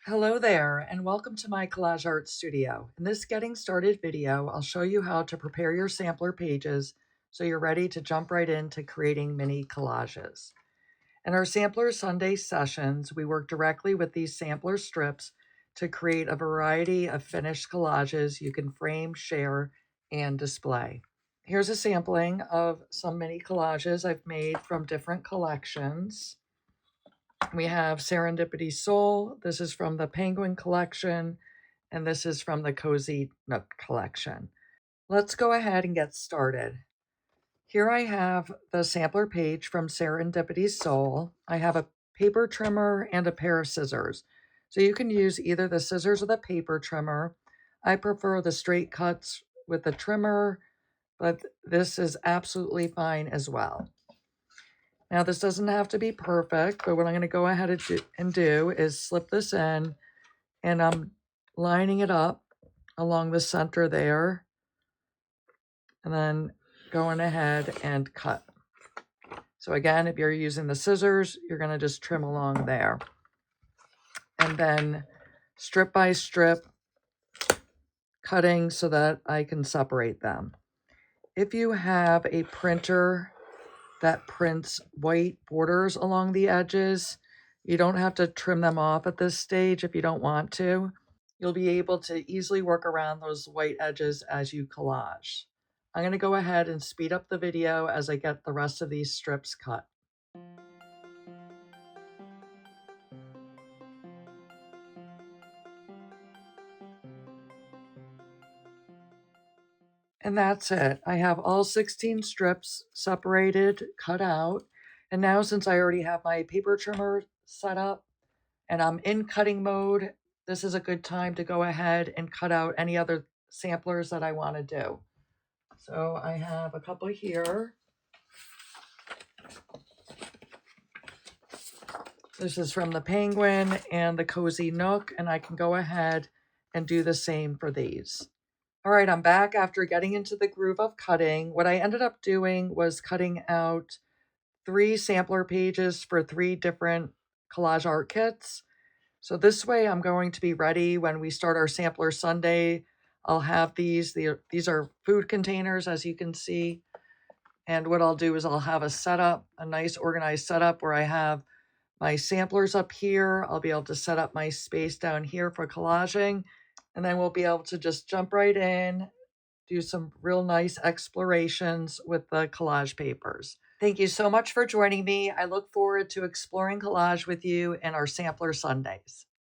Hello there, and welcome to my Collage Art Studio. In this Getting Started video, I'll show you how to prepare your sampler pages so you're ready to jump right into creating mini collages. In our Sampler Sunday sessions, we work directly with these sampler strips to create a variety of finished collages you can frame, share, and display. Here's a sampling of some mini collages I've made from different collections. We have Serendipity Soul. This is from the Penguin collection, and this is from the Cozy Nook collection. Let's go ahead and get started. Here I have the sampler page from Serendipity Soul. I have a paper trimmer and a pair of scissors. So you can use either the scissors or the paper trimmer. I prefer the straight cuts with the trimmer, but this is absolutely fine as well. Now, this doesn't have to be perfect, but what I'm going to go ahead and do is slip this in, and I'm lining it up along the center there, and then going ahead and cut. So again, if you're using the scissors, you're going to just trim along there. And then strip by strip, cutting so that I can separate them. If you have a printer that prints white borders along the edges, you don't have to trim them off at this stage if you don't want to. You'll be able to easily work around those white edges as you collage. I'm going to go ahead and speed up the video as I get the rest of these strips cut. And that's it. I have all 16 strips separated, cut out. And now since I already have my paper trimmer set up and I'm in cutting mode, this is a good time to go ahead and cut out any other samplers that I want to do. So I have a couple here. This is from the Penguin and the Cozy Nook, and I can go ahead and do the same for these. All right, I'm back after getting into the groove of cutting. What I ended up doing was cutting out 3 sampler pages for 3 different collage art kits. So this way I'm going to be ready when we start our Sampler Sunday. I'll have these. These are food containers, as you can see. And what I'll do is I'll have a setup, a nice organized setup where I have my samplers up here. I'll be able to set up my space down here for collaging. And then we'll be able to just jump right in, do some real nice explorations with the collage papers. Thank you so much for joining me. I look forward to exploring collage with you in our Sampler Sundays.